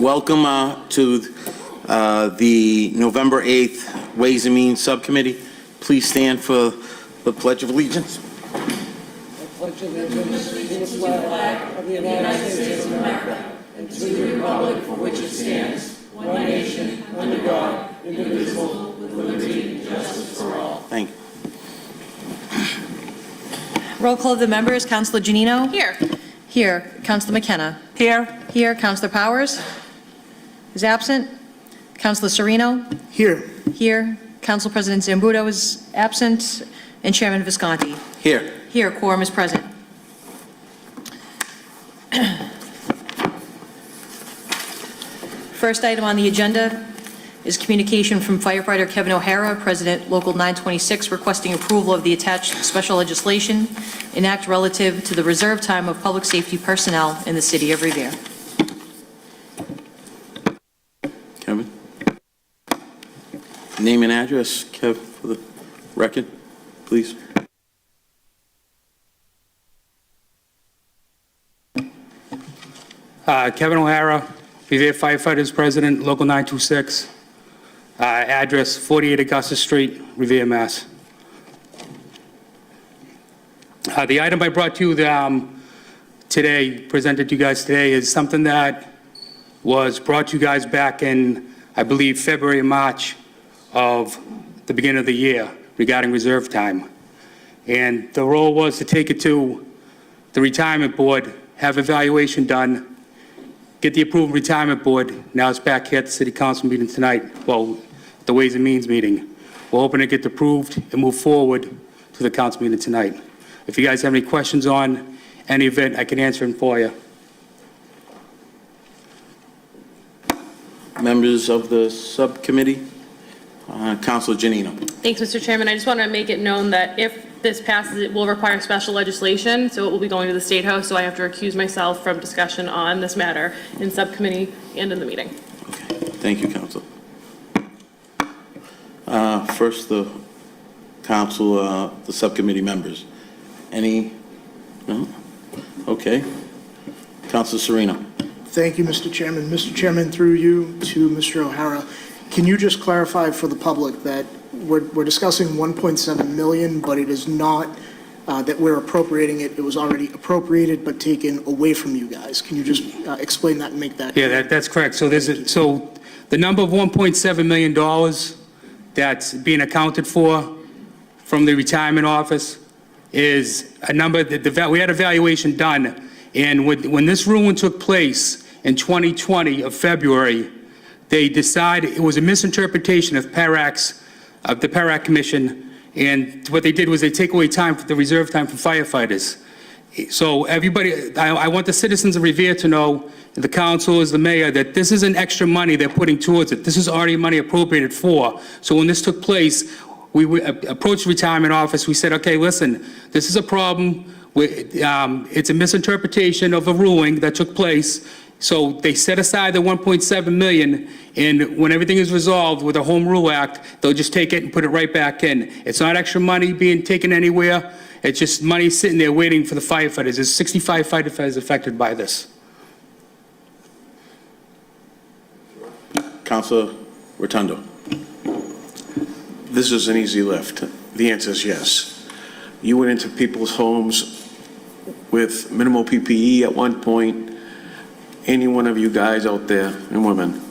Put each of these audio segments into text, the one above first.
Welcome to the November 8th Ways and Means Subcommittee. Please stand for the Pledge of Allegiance. I pledge allegiance to the flag of the United States of America and to the republic for which it stands, one nation, under God, indivisible, with liberty and justice for all. Thank you. Roll call of the members. Councilor Janino? Here. Here. Councilor McKenna? Here. Here. Councilor Powers is absent. Councilor Sereno? Here. Here. Council President Zambudo is absent. And Chairman Visconti? Here. Here. Quorum is present. First item on the agenda is communication from firefighter Kevin O'Hara, President Local 926, requesting approval of the attached special legislation and act relative to the reserve time of public safety personnel in the city of Revere. Kevin. Name and address, Kev, for the record, please. Kevin O'Hara, Revere Firefighters President, Local 926. Address 48 Augusta Street, Revere, Mass. The item I brought to you today, presented to you guys today, is something that was brought to you guys back in, I believe, February and March of the beginning of the year regarding reserve time. And the role was to take it to the retirement board, have evaluation done, get the approved retirement board. Now it's back here at the city council meeting tonight. Well, the Ways and Means meeting. We're hoping to get approved and move forward to the council meeting tonight. If you guys have any questions on any of it, I can answer them for you. Members of the subcommittee, Councilor Janino. Thanks, Mr. Chairman. I just want to make it known that if this passes, it will require special legislation, so it will be going to the State House, so I have to recuse myself from discussion on this matter in subcommittee and in the meeting. Okay, thank you, Council. First, the council, the subcommittee members. Any? No? Okay. Councilor Sereno. Thank you, Mr. Chairman. Mr. Chairman, through you to Mr. O'Hara, can you just clarify for the public that we're discussing 1.7 million, but it is not that we're appropriating it. It was already appropriated but taken away from you guys. Can you just explain that and make that clear? Yeah, that's correct. So so the number of $1.7 million that's being accounted for from the retirement office is a number that we had evaluation done, and when this ruling took place in 2020 of February, they decided it was a misinterpretation of the PARAC Commission, and what they did was they take away time for the reserve time for firefighters. So everybody, I want the citizens of Revere to know, the council, the mayor, that this isn't extra money they're putting towards it. This is already money appropriated for. So when this took place, we approached the retirement office. We said, okay, listen, this is a problem. It's a misinterpretation of a ruling that took place. So they set aside the 1.7 million, and when everything is resolved with the Home Rule Act, they'll just take it and put it right back in. It's not extra money being taken anywhere. It's just money sitting there waiting for the firefighters. There's 65 firefighters affected by this. Councilor Rotundo. This is an easy lift. The answer is yes. You went into people's homes with minimal PPE at one point. Any one of you guys out there and women,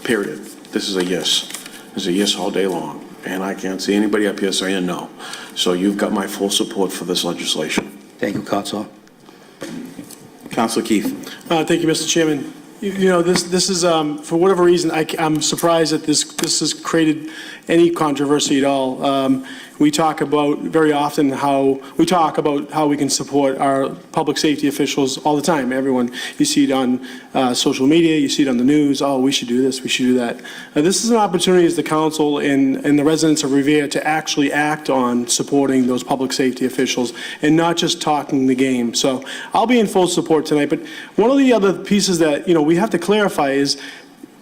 period. This is a yes. It's a yes all day long. And I can't see anybody up here saying a no. So you've got my full support for this legislation. Thank you, Councilor. Councilor Keith. Thank you, Mr. Chairman. You know, this is, for whatever reason, I'm surprised that this has created any controversy at all. We talk about very often how we can support our public safety officials all the time. Everyone, you see it on social media, you see it on the news. Oh, we should do this, we should do that. This is an opportunity as the council and the residents of Revere to actually act on supporting those public safety officials and not just talking the game. So I'll be in full support tonight. But one of the other pieces that we have to clarify is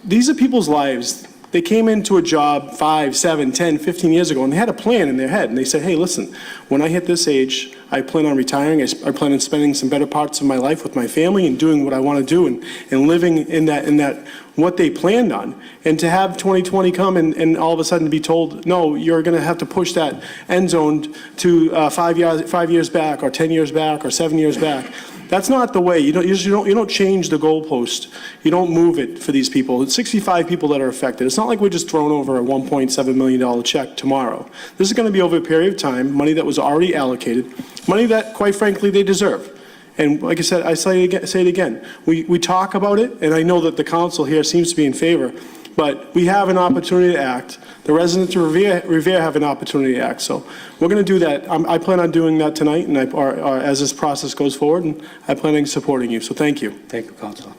these are people's lives. They came into a job 5, 7, 10, 15 years ago, and they had a plan in their head, and they said, hey, listen, when I hit this age, I plan on retiring, I plan on spending some better parts of my life with my family and doing what I want to do and living in that what they planned on. And to have 2020 come and all of a sudden be told, no, you're going to have to push that end zone to 5 years back, or 10 years back, or 7 years back. That's not the way. You don't change the goalpost. You don't move it for these people. It's 65 people that are affected. It's not like we're just throwing over a $1.7 million check tomorrow. This is going to be over a period of time, money that was already allocated, money that, quite frankly, they deserve. And like I said, I say it again. We talk about it, and I know that the council here seems to be in favor, but we have an opportunity to act. The residents of Revere have an opportunity to act. So we're going to do that. I plan on doing that tonight, and as this process goes forward, and I plan on supporting you. So thank you. Thank you, Councilor.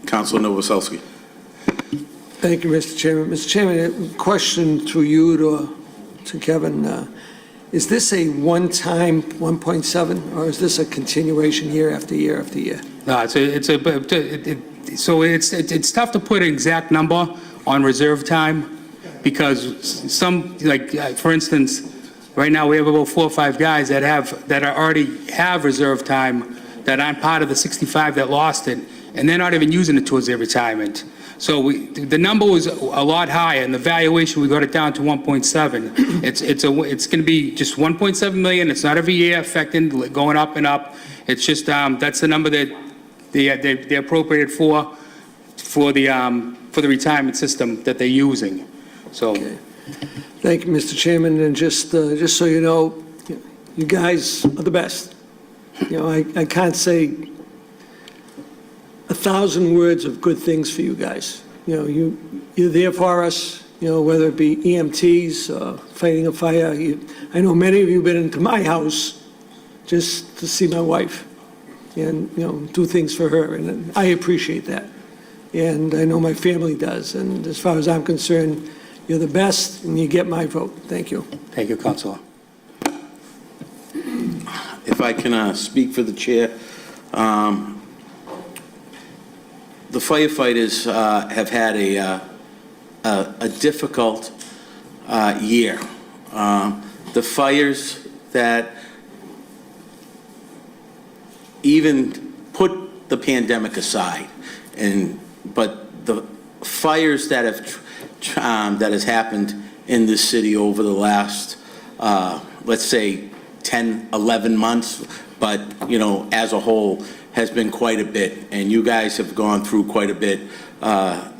Councilor Novoselsky. Thank you, Mr. Chairman. Mr. Chairman, a question to you, to Kevin. Is this a one-time 1.7, or is this a continuation year after year after year? No, it's tough to put an exact number on reserve time, because some, like, for instance, right now we have about 4 or 5 guys that already have reserve time that aren't part of the 65 that lost it, and they're not even using it towards their retirement. So the number was a lot higher, and the valuation, we got it down to 1.7. It's going to be just 1.7 million. It's not every year affecting, going up and up. It's just, that's the number that they appropriated for the retirement system that they're using. So. Okay. Thank you, Mr. Chairman, and just so you know, you guys are the best. You know, I can't say 1,000 words of good things for you guys. You know, you're there for us, you know, whether it be EMTs, fighting a fire. I know many of you have been into my house just to see my wife and, you know, do things for her, and I appreciate that. And I know my family does, and as far as I'm concerned, you're the best, and you get my vote. Thank you. Thank you, Councilor. If I can speak for the chair, the firefighters have had a difficult year. The fires that even put the pandemic aside, but the fires that has happened in this city over the last, let's say, 10, 11 months, but, you know, as a whole, has been quite a bit, and you guys have gone through quite a bit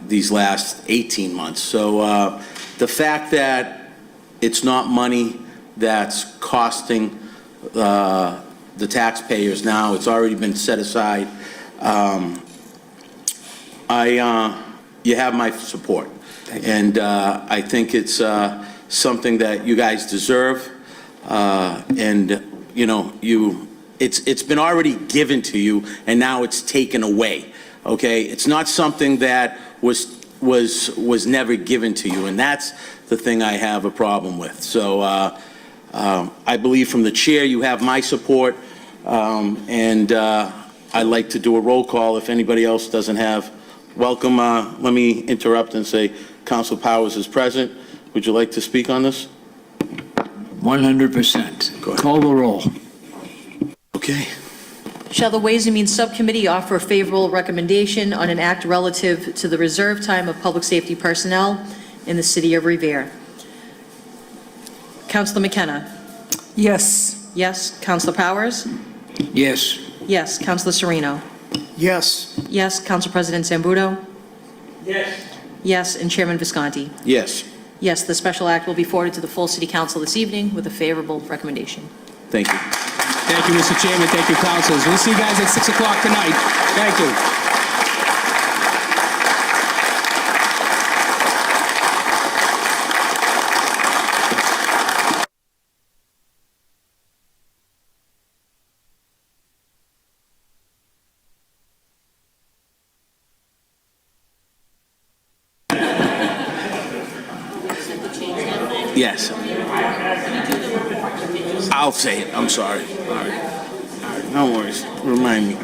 these last 18 months. So the fact that it's not money that's costing the taxpayers now, it's already been set aside, you have my support. And I think it's something that you guys deserve, and, you know, it's been already given to you, and now it's taken away, okay? It's not something that was never given to you, and that's the thing I have a problem with. So I believe from the chair you have my support, and I'd like to do a roll call if anybody else doesn't have. Welcome, let me interrupt and say Council Powers is present. Would you like to speak on this? 100%. Call the roll. Okay. Shall the Ways and Means Subcommittee offer a favorable recommendation on an act relative to the reserve time of public safety personnel in the city of Revere? Councilor McKenna? Yes. Yes. Councilor Powers? Yes. Yes. Councilor Sereno? Yes. Yes. Council President Zambudo? Yes. Yes. And Chairman Visconti? Yes. Yes, the special act will be forwarded to the full city council this evening with a favorable recommendation. Thank you. Thank you, Mr. Chairman. Thank you, councilors. We'll see you guys at 6 o'clock tonight. Thank you. Yes. I'll say it. I'm sorry. All right. No worries. Remind me.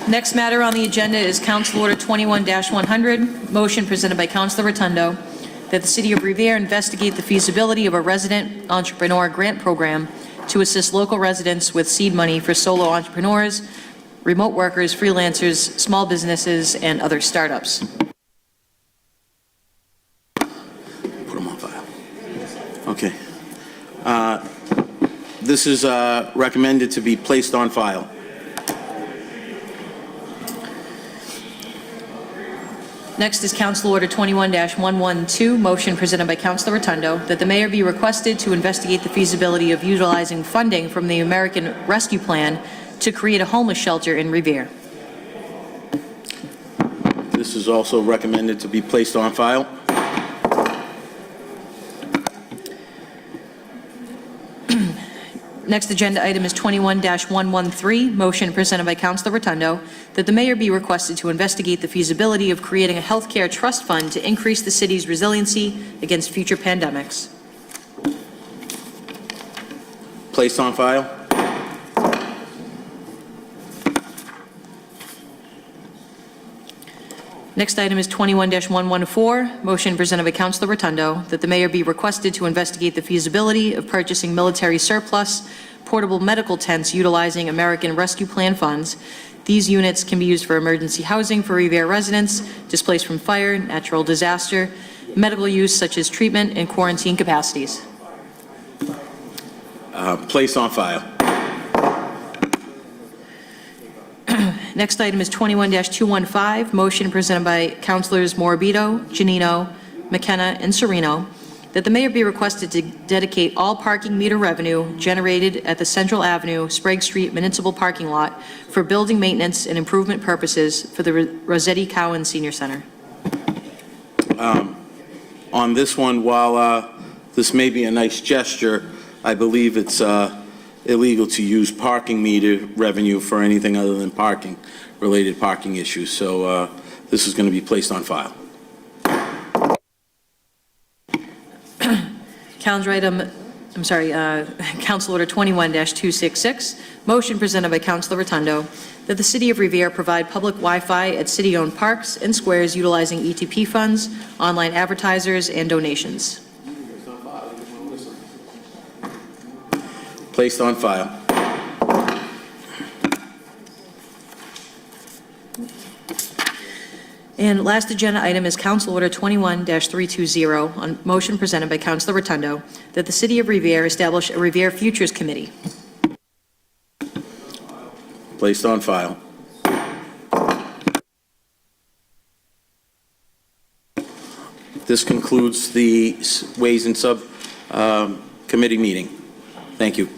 Next matter on the agenda is Council Order 21-100, motion presented by Councilor Rotundo, that the City of Revere investigate the feasibility of a resident entrepreneur grant program to assist local residents with seed money for solo entrepreneurs, remote workers, freelancers, small businesses, and other startups. Put them on file. Okay. This is recommended to be placed on file. Next is Council Order 21-112, motion presented by Councilor Rotundo, that the mayor be requested to investigate the feasibility of utilizing funding from the American Rescue Plan to create a homeless shelter in Revere. This is also recommended to be placed on file. Next agenda item is 21-113, motion presented by Councilor Rotundo, that the mayor be requested to investigate the feasibility of creating a healthcare trust fund to increase the city's resiliency against future pandemics. Placed on file. Next item is 21-114, motion presented by Councilor Rotundo, that the mayor be requested to investigate the feasibility of purchasing military surplus portable medical tents utilizing American Rescue Plan funds. These units can be used for emergency housing for Revere residents displaced from fire, natural disaster, medical use such as treatment and quarantine capacities. Placed on file. Next item is 21-215, motion presented by Councilors Morabito, Janino, McKenna, and Sereno, that the mayor be requested to dedicate all parking meter revenue generated at the Central Avenue, Sprague Street Municipal Parking Lot for building maintenance and improvement purposes for the Rossetti Cowan Senior Center. On this one, while this may be a nice gesture, I believe it's illegal to use parking meter revenue for anything other than related parking issues. So this is going to be placed on file. Council Order 21-266, motion presented by Councilor Rotundo, that the City of Revere provide public Wi-Fi at city-owned parks and squares utilizing ETP funds, online advertisers, and donations. Placed on file. And last agenda item is Council Order 21-320, on motion presented by Councilor Rotundo, that the City of Revere establish a Revere Futures Committee. Placed on file. This concludes the Ways and Subcommittee meeting. Thank you.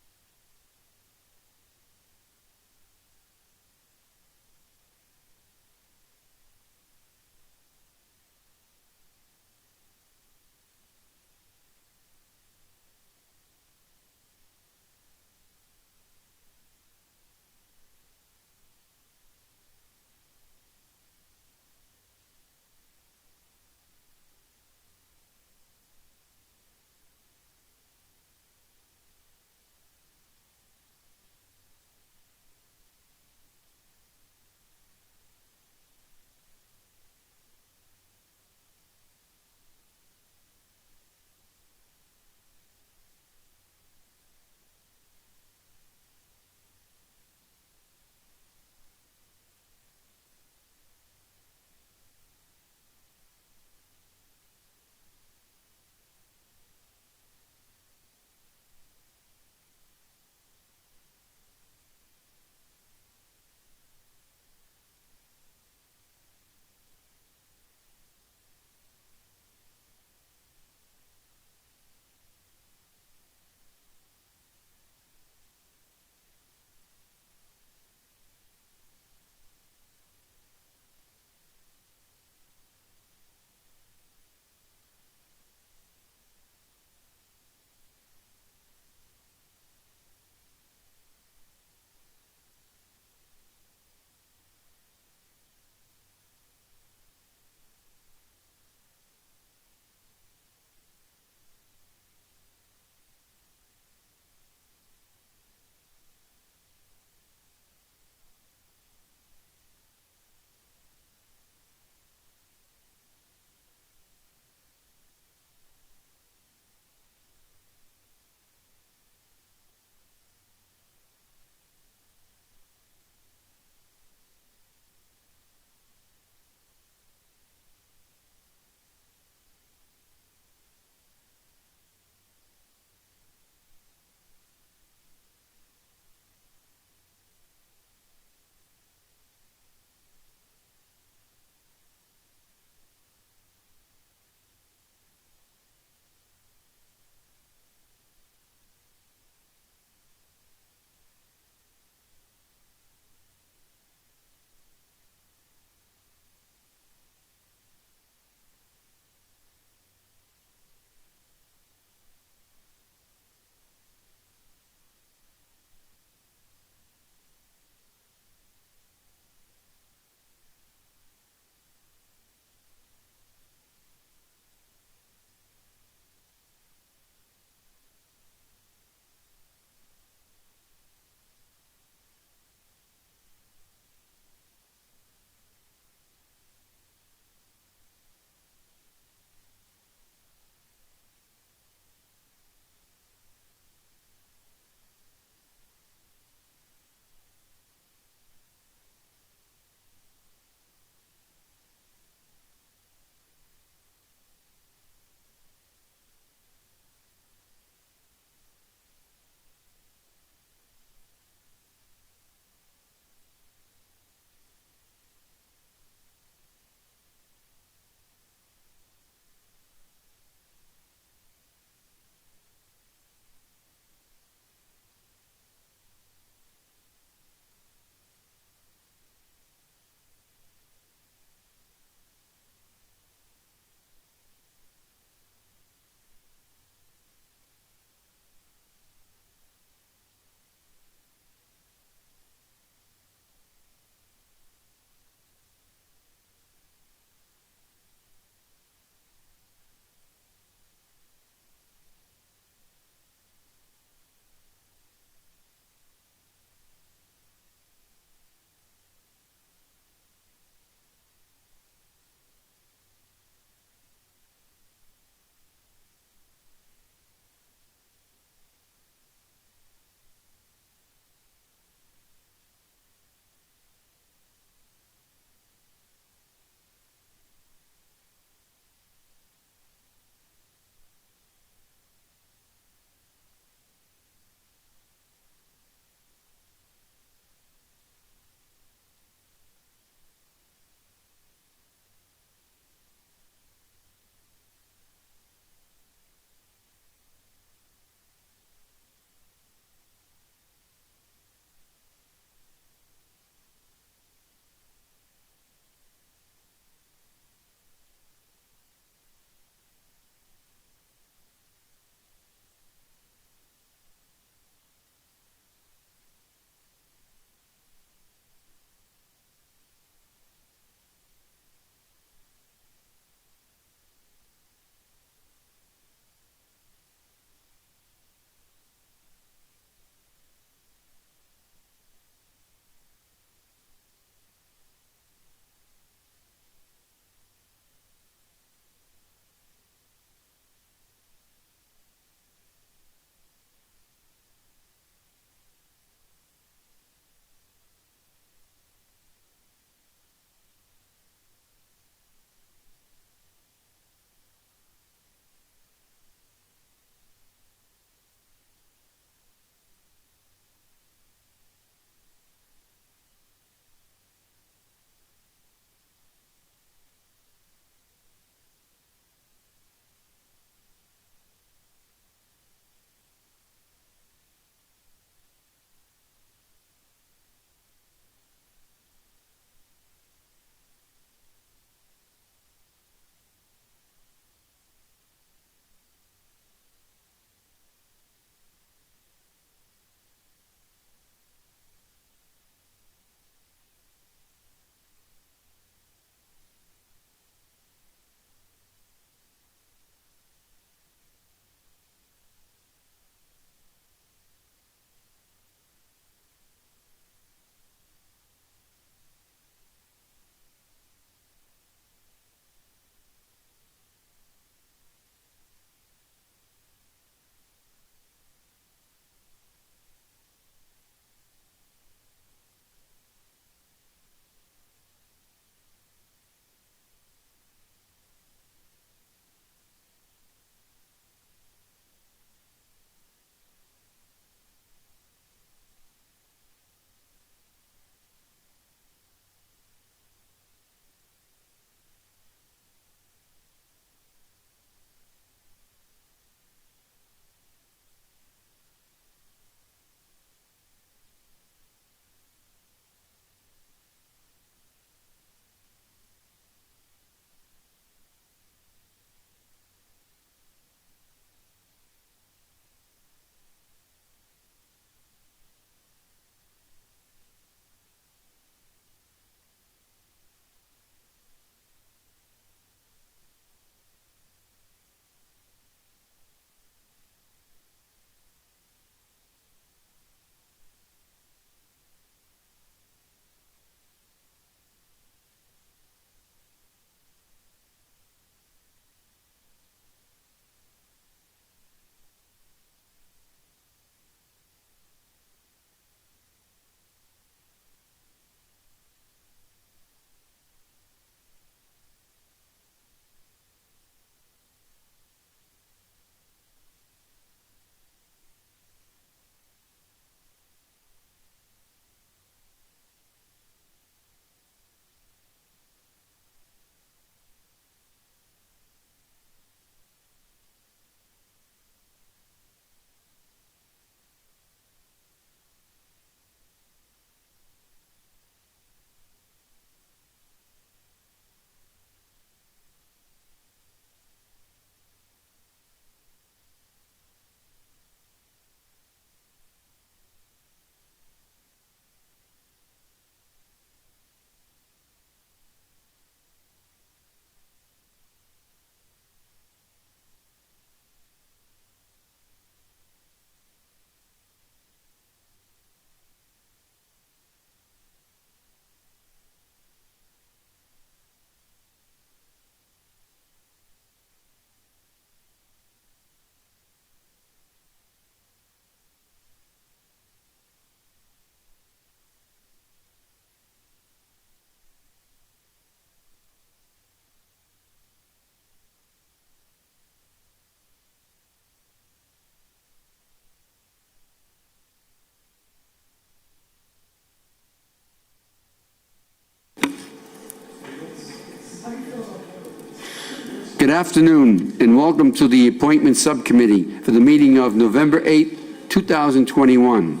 Good afternoon, and welcome to the Appointment Subcommittee for the meeting of November 8, 2021.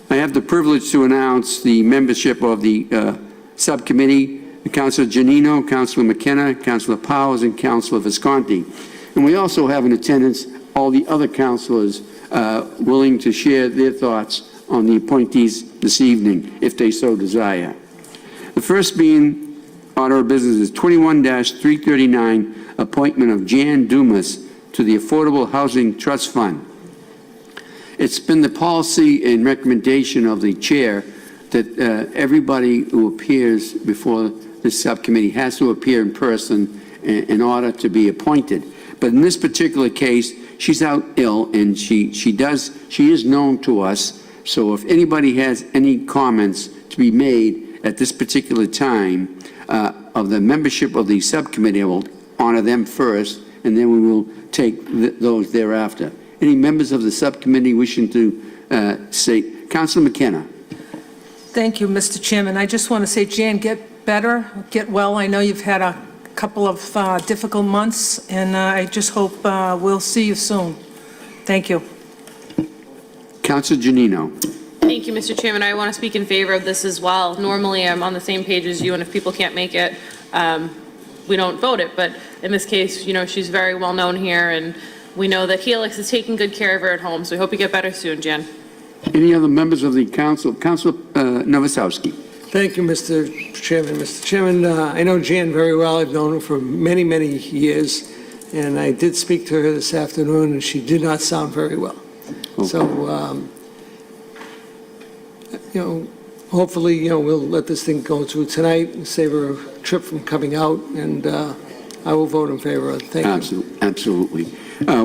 I have the privilege to announce the membership of the subcommittee, Councilor Giannino, Councilor McKenna, Councilor Powers, and Councilor Visconti. And we also have in attendance all the other councilors willing to share their thoughts on the appointees this evening, if they so desire. The first being order of business is 21-339, appointment of Jan Dumas to the Affordable Housing Trust Fund. It's been the policy and recommendation of the chair that everybody who appears before this subcommittee has to appear in person in order to be appointed. But in this particular case, she's out ill, and she is known to us. So if anybody has any comments to be made at this particular time of the membership of the subcommittee, I will honor them first, and then we will take those thereafter. Any members of the subcommittee wishing to say? Councilor McKenna. Thank you, Mr. Chairman. I just want to say, Jan, get better, get well. I know you've had a couple of difficult months, and I just hope we'll see you soon. Thank you. Councilor Giannino. Thank you, Mr. Chairman. I want to speak in favor of this as well. Normally, I'm on the same page as you, and if people can't make it, we don't vote it. But in this case, you know, she's very well known here, and we know that Helix is taking good care of her at home, so we hope you get better soon, Jan. Any other members of the council? Councilor Novoselsky. Thank you, Mr. Chairman. Mr. Chairman, I know Jan very well. I've known her for many, many years, and I did speak to her this afternoon, and she did not sound very well. Okay. So, you know, hopefully, you know, we'll let this thing go through tonight and save her a trip from coming out, and I will vote in favor of it. Thank you. Absolutely.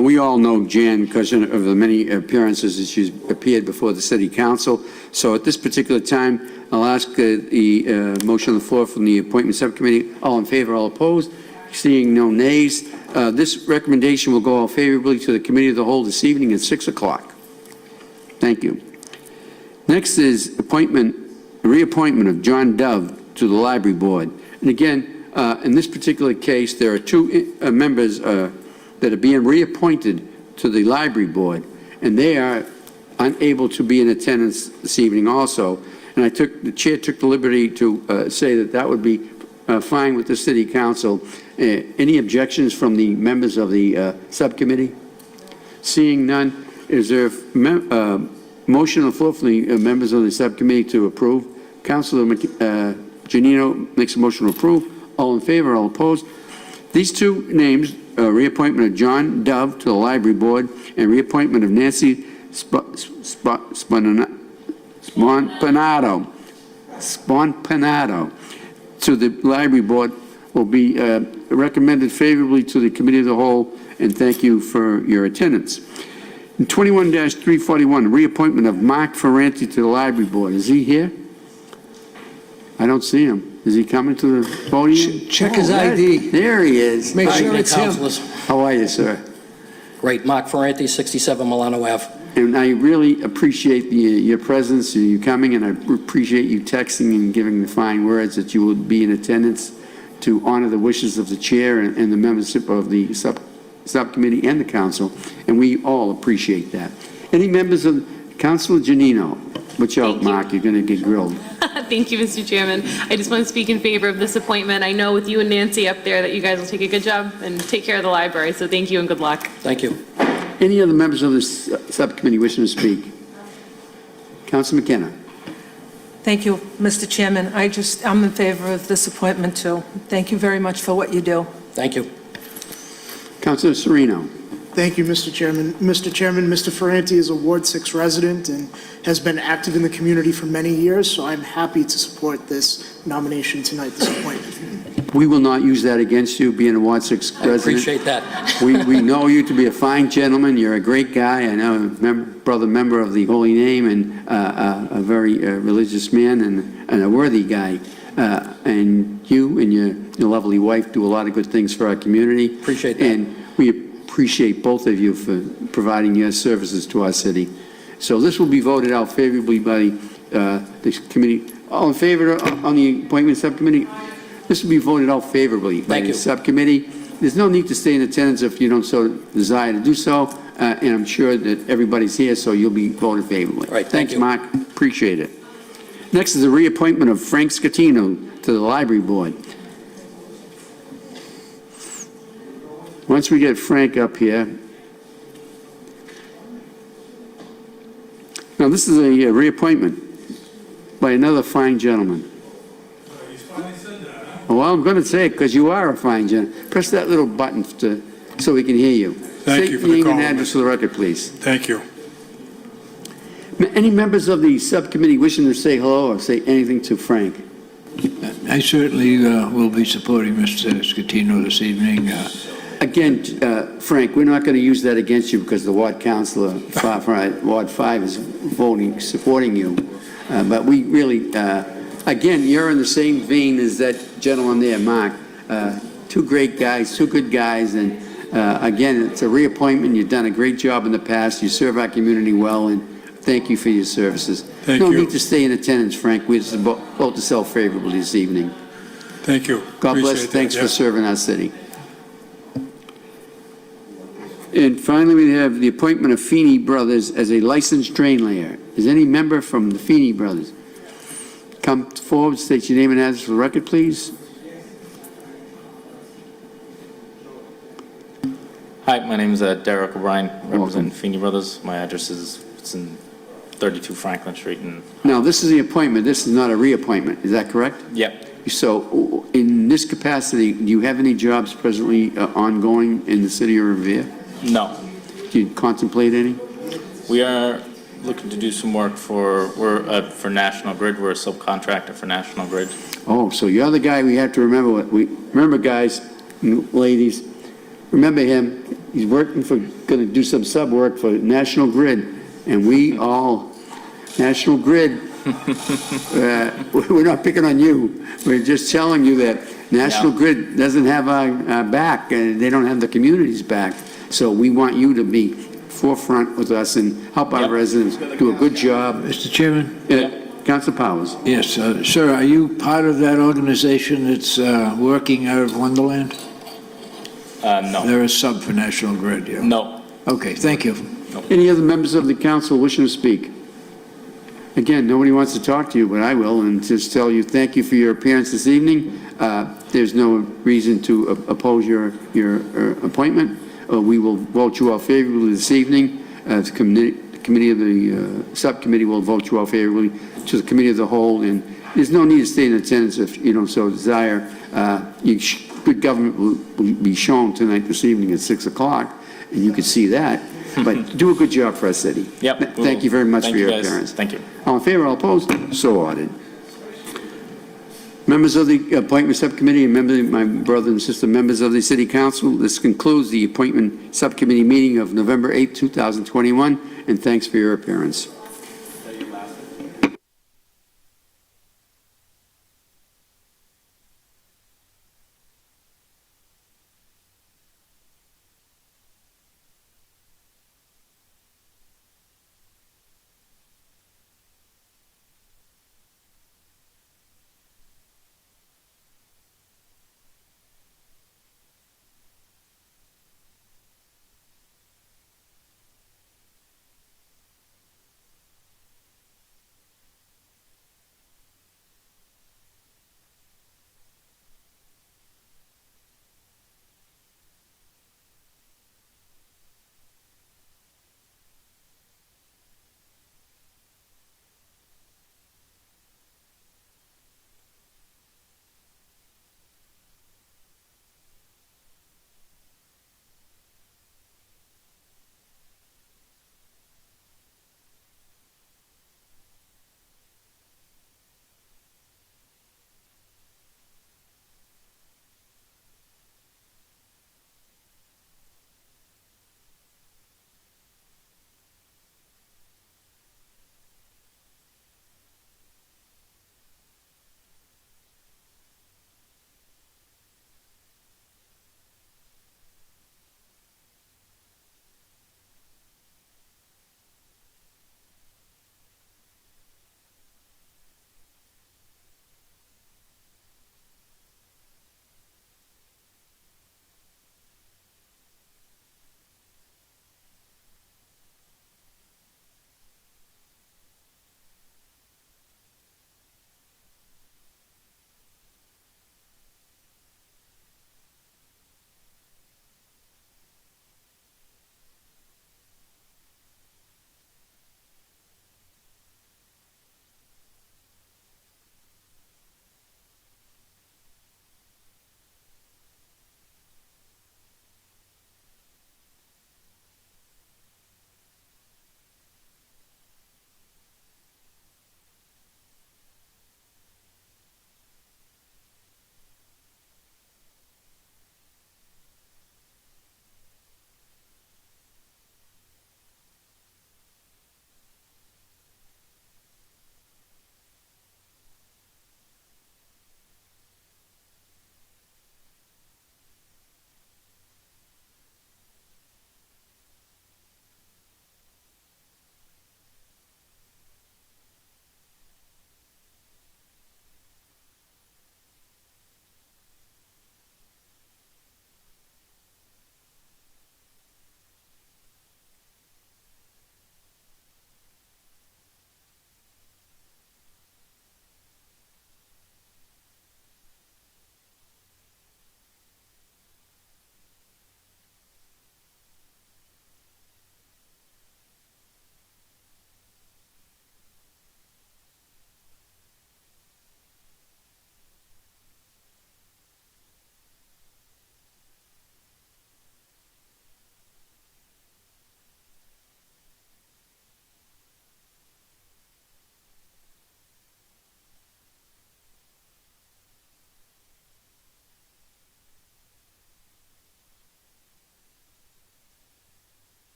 We all know Jan because of the many appearances that she's appeared before the city council. So at this particular time, I'll ask the motion on the floor from the appointment subcommittee. All in favor, all opposed? Seeing no nays, this recommendation will go out favorably to the committee of the whole this evening at 6 o'clock. Thank you. Next is reappointment of John Dove to the library board. And again, in this particular case, there are two members that are being reappointed to the library board, and they are unable to be in attendance this evening also. And the chair took the liberty to say that that would be fine with the city council. Any objections from the members of the subcommittee? Seeing none, is there motion on the floor from the members of the subcommittee to approve? Councilor Giannino makes a motion to approve. All in favor, all opposed? These two names, reappointment of John Dove to the library board and reappointment of Nancy Spompanato to the library board will be recommended favorably to the committee of the whole, and thank you for your attendance. 21-341, reappointment of Mark Ferranti to the library board. Is he here? I don't see him. Is he coming to the podium? Check his ID. There he is. Make sure Evening, it's him. councilors. How are you, sir? Great. Mark Ferranti, 67 Milano Ave. And I really appreciate your presence, you coming, and I appreciate you texting and giving the fine words that you will be in attendance to honor the wishes of the chair and the membership of the subcommittee and the council, and we all appreciate that. Any members of Councilor Giannino? Watch out, Mark, you're going to get grilled. Thank you, Mr. Chairman. I just want to speak in favor of this appointment. I know with you and Nancy up there that you guys will take a good job and take care of the library, so thank you and good luck. Thank you. Any other members of this subcommittee wishing to speak? Councilor McKenna. Thank you, Mr. Chairman. I'm in favor of this appointment, too. Thank you very much for what you do. Thank you. Councilor Serino. Thank you, Mr. Chairman. Mr. Chairman, Mr. Ferranti is a Ward 6 resident and has been active in the community for many years, so I'm happy to support this nomination tonight, this appointment. We will not use that against you, being a Ward 6 resident. I appreciate that. We know you to be a fine gentleman. You're a great guy. I know a brother member of the Holy Name and a very religious man and a worthy guy. And you and your lovely wife do a lot of good things for our community. Appreciate that. And we appreciate both of you for providing your services to our city. So this will be voted out favorably by the committee. All in favor on the appointment subcommittee? This will be voted out favorably by the subcommittee, there's no need to stay in attendance if you don't so desire to do so, and I'm sure that everybody's here, so you'll be voted favorably. Right, thank Thanks, you. Mark. Appreciate it. Next is the reappointment of Frank Scatino to the Library Board. Once we get Frank up here. Now, this is a reappointment by another fine gentleman. Well, I'm going to say it because you are a fine gentleman. Press that little button so we can hear you. Thank you for the State your name and compliment. address for the record, please. Thank you. Any members of the subcommittee wishing to say hello or say anything to Frank? I certainly will be supporting Mr. Scatino this evening. Again, Frank, we're not going to use that against you because the ward councilor, Ward 5, is supporting you. But we really, again, you're in the same vein as that gentleman there, Mark. Two great guys, two good guys, and again, it's a reappointment. You've done a great job in the past. You serve our community well, and thank you for your services. Thank No you. need to stay in attendance, Frank. We're just vote to sell favorably this evening. Thank you. God bless. Appreciate that, Thanks yeah. for serving our city. And finally, we have the appointment of Feeney Brothers as a licensed drain layer. Is any member from the Feeney Brothers? Come forward, state your name and address for the record, please. Hi, my name is Derek O'Brien, represent Feeney Brothers. My address is it's in 32 Franklin Street. And Now, this is the appointment. This is not a reappointment. Is that correct? yep, So, in this capacity, do you have any jobs presently ongoing in the city of Revere? no, Do you contemplate any? we are looking to do some work for National Grid. We're a subcontractor for National Grid. Oh, so you're the guy we have to remember. Remember, guys, ladies, remember him. He's working for, going to do some sub work for National Grid, and we all, National Grid, we're not picking on you. We're just telling you that National Grid doesn't have our back, and they don't have the community's back. So we want you to be forefront with us and help our Yep. residents do a good job. Mr. Chairman? Council Powers. Yes, sir, are you part of that organization that's working out of Wonderland? No, They're a sub for National Grid, yeah? no. Okay, thank you. Any other members of the council wishing to speak? Again, nobody wants to talk to you, but I will, and just tell you thank you for your appearance this evening. There's no reason to oppose your appointment. We will vote you out favorably this evening. The committee of the subcommittee will vote you out favorably to the committee of the whole, and there's no need to stay in attendance if you don't so desire. Good government will be shown tonight, this evening at 6 o'clock, and you can see that. But do a good job for our city. Yep. Thank you very much Thank for you, your guys. appearance. Thank you. All in favor, all opposed? So ordered. Members of the Appointment Subcommittee and members, my brother and sister members of the City Council, this concludes the Appointment Subcommittee meeting of November 8, 2021, and thanks for your appearance.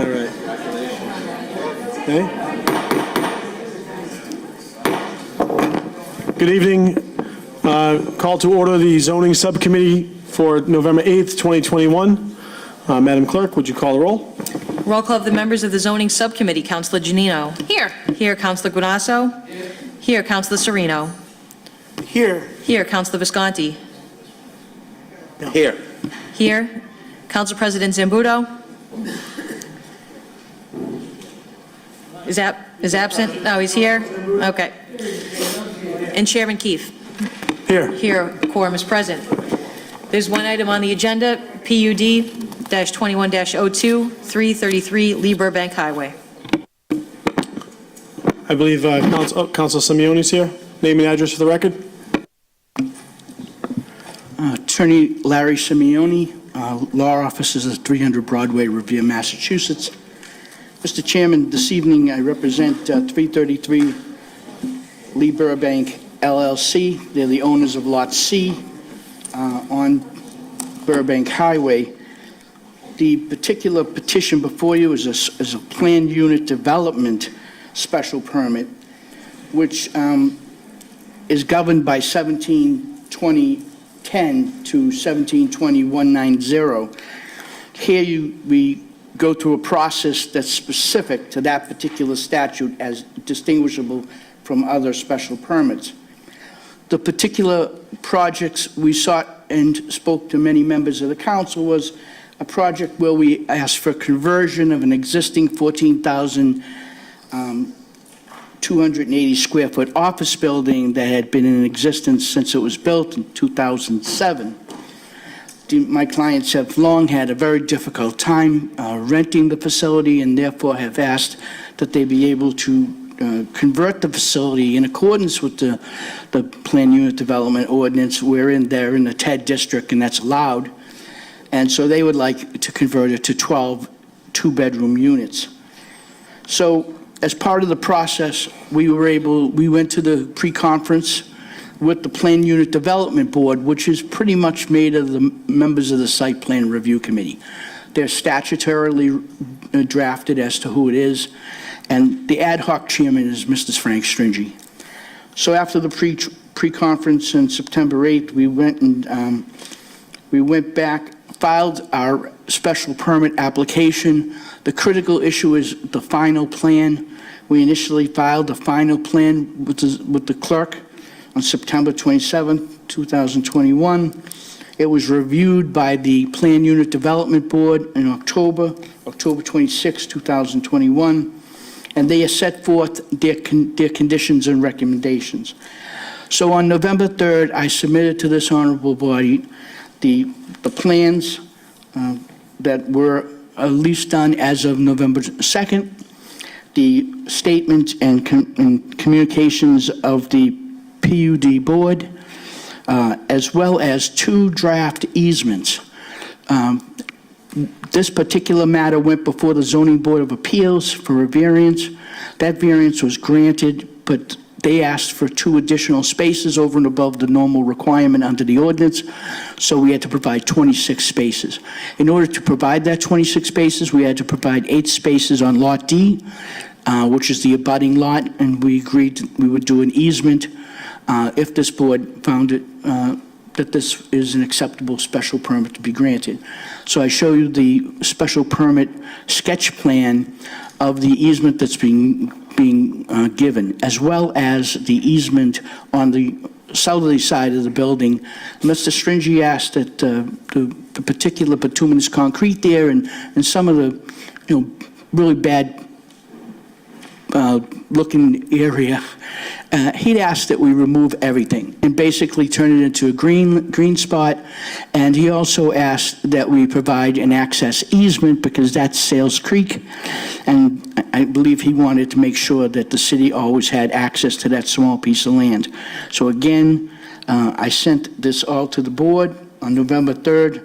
All right. Okay. Good evening. Call to order the zoning subcommittee for November 8th, 2021. Madam Clerk, would you call the roll? Roll call of the members of the zoning subcommittee. Counselor Janino. Here. Here, Counselor Guanasso. Here, Counselor Sereno. Here. Here, Counselor Visconti. Here. Here, Council President Zambudo. Is absent? No, he's here? Okay. And Chairman Keefe. Here. Here, quorum is present. There's one item on the agenda, PUD-21-02, 333 Lee Burbank Highway. I believe Council Simeoni's here. Name and address for the record. Attorney Larry Simeoni, law offices at 300 Broadway, Revere, Massachusetts. Mr. Chairman, this evening I represent 333 Lee Burbank LLC. They're the owners of Lot C on Burbank Highway. The particular petition before you is a planned unit development special permit, which is governed by 172010 to 1720-190. Here we go through a process that's specific to that particular statute as distinguishable from other special permits. The particular projects we sought and spoke to many members of the council was a project where we asked for conversion of an existing 14,280 square foot office building that had been in existence since it was built in 2007. My clients have long had a very difficult time renting the facility and therefore have asked that they be able to convert the facility in accordance with the planned unit development ordinance. They're in the TED district and that's allowed. And so they would like to convert it to 12 two-bedroom units. So as part of the process, we went to the pre-conference with the Planned Unit Development Board, which is pretty much made of the members of the Site Plan Review Committee. They're statutorily drafted as to who it is, and the ad hoc chairman is Mr. Frank Stringy. So after the pre-conference on September 8th, we went back, filed our special permit application. The critical issue is the final plan. We initially filed the final plan with the clerk on September 27th, 2021. It was reviewed by the Planned Unit Development Board in October 26, 2021, and they have set forth their conditions and recommendations. So on November 3rd, I submitted to this honorable body the plans that were at least done as of November 2nd, the statements and communications of the PUD board, as well as 2 draft easements. This particular matter went before the Zoning Board of Appeals for a variance. That variance was granted, but they asked for 2 additional spaces over and above the normal requirement under the ordinance, so we had to provide 26 spaces. In order to provide that 26 spaces, we had to provide 8 spaces on Lot D, which is the abutting lot, and we agreed we would do an easement if this board found it that this is an acceptable special permit to be granted. So I show you the special permit sketch plan of the easement that's being given, as well as the easement on the southerly side of the building. Mr. Stringy asked that the particular bituminous concrete there and some of the really bad looking area, he'd asked that we remove everything and basically turn it into a green spot. And he also asked that we provide an access easement because that's Sales Creek. And I believe he wanted to make sure that the city always had access to that small piece of land. So again, I sent this all to the board on November 3rd,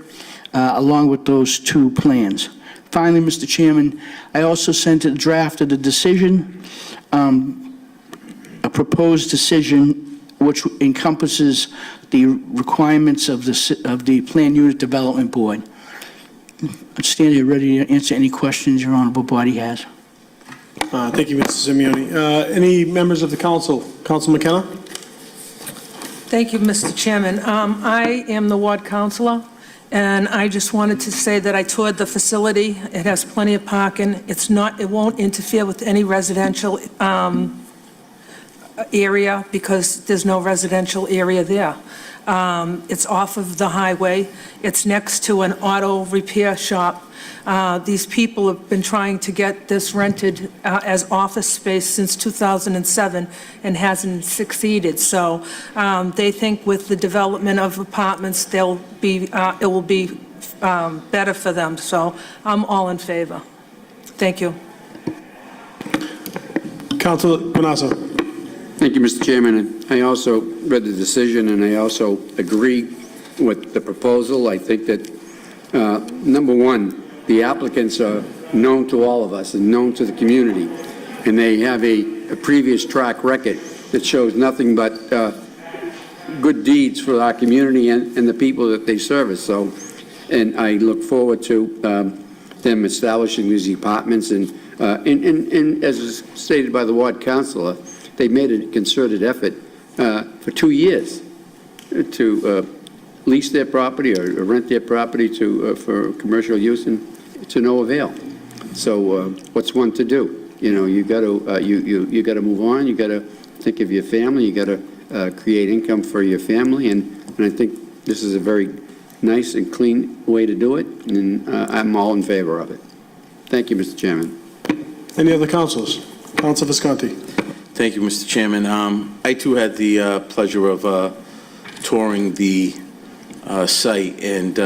along with those 2 plans. Finally, Mr. Chairman, I also sent a draft of the decision, a proposed decision which encompasses the requirements of the Planned Unit Development Board. stand here ready to answer any questions your honorable body has. Thank you, Mr. Simeoni. Any members of the council? Council McKenna? Thank you, Mr. Chairman. I am the ward councilor, and I just wanted to say that I toured the facility. It has plenty of parking. It won't interfere with any residential area because there's no residential area there. It's off of the highway. It's next to an auto repair shop. These people have been trying to get this rented as office space since 2007 and hasn't succeeded. So they think with the development of apartments, it will be better for them. So I'm all in favor. Thank you. Councilor Bonasso. Thank you, Mr. Chairman. I also read the decision, and I also agree with the proposal. I think that, number one, the applicants are known to all of us and known to the community, and they have a previous track record that shows nothing but good deeds for our community and the people that they service. So, and I look forward to them establishing these apartments, and as was stated by the ward councilor, they made a concerted effort for 2 years to lease their property or rent their property for commercial use, and to no avail. So what's one to do? You know, you got to move on. You got to think of your family. You got to create income for your family, and I think this is a very nice and clean way to do it, and I'm all in favor of it. Thank you, Mr. Chairman. Any other councilors? Councilor Visconti. Thank you, Mr. Chairman. I too had the pleasure of touring the site, and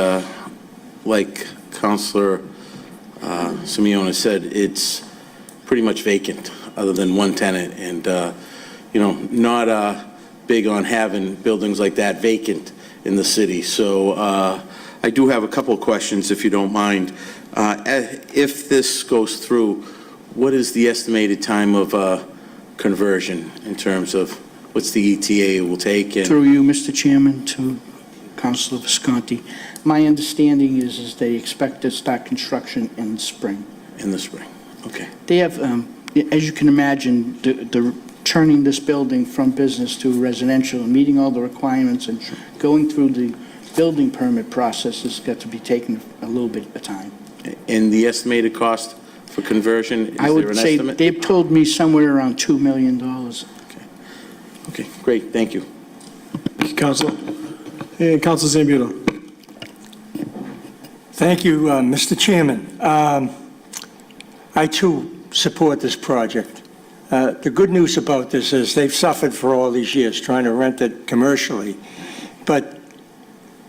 like Councilor Simeoni said, it's pretty much vacant, other than one tenant, and you know, not big on having buildings like that vacant in the city. So I do have a couple of questions, if you don't mind. If this goes through, what is the estimated time of conversion in terms of what's the ETA it will take? Through you, Mr. Chairman, to Councilor Visconti. My understanding is they expect to start construction in the spring. In the spring, okay. They have, as you can imagine, the turning this building from business to residential and meeting all the requirements and going through the building permit process has got to be taken a little bit of time. And the estimated cost for conversion, is I there would an say estimate? they've told me somewhere around $2 million. Okay, great, thank you. Councilor. And Councilor Zambudo. Thank you, Mr. Chairman. I too support this project. The good news about this is they've suffered for all these years trying to rent it commercially, but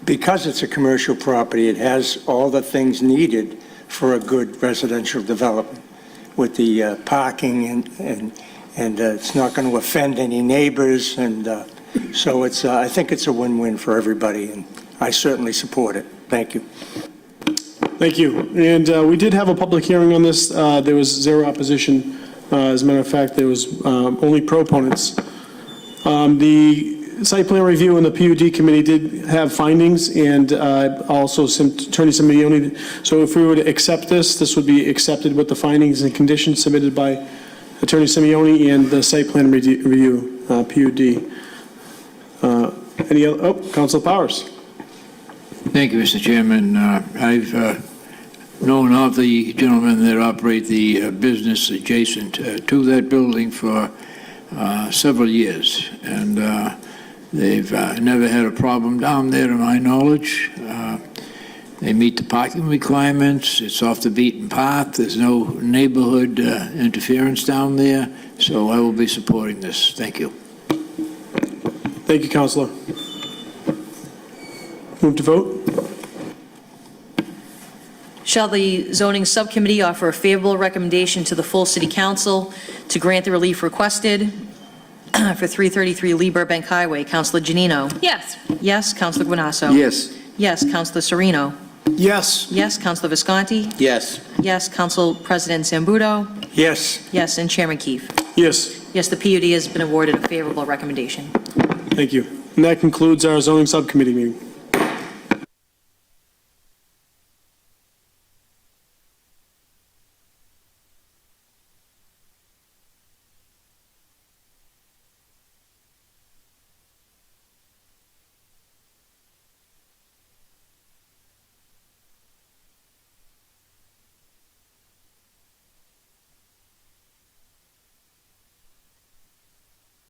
because it's a commercial property, it has all the things needed for a good residential development with the parking, and it's not going to offend any neighbors, and so it's I think it's a win-win for everybody, and I certainly support it. Thank you. Thank you. And we did have a public hearing on this. There was zero opposition. As a matter of fact, there was only proponents. The site plan review and the PUD committee did have findings, and also Attorney Simeoni. So if we were to accept this, this would be accepted with the findings and conditions submitted by Attorney Simeoni and the site plan review, PUD. Any other? Oh, Councilor Powers. Thank you, Mr. Chairman. I've known of the gentlemen that operate the business adjacent to that building for several years, and they've never had a problem down there to my knowledge. They meet the parking requirements. It's off the beaten path. There's no neighborhood interference down there, so I will be supporting this. Thank you. Thank you, Councilor. Move to vote. Shall the zoning subcommittee offer a favorable recommendation to the full city council to grant the relief requested for 333 Lee Burbank Highway? Councilor Janino? Yes. Yes. Councilor Guanasso? Yes. Yes. Councilor Sereno? Yes. Yes. Councilor Visconti? Yes. Yes. Council President Zambudo? Yes. Yes. And Chairman Keefe? Yes. Yes, the PUD has been awarded a favorable recommendation. Thank you. And that concludes our zoning subcommittee meeting.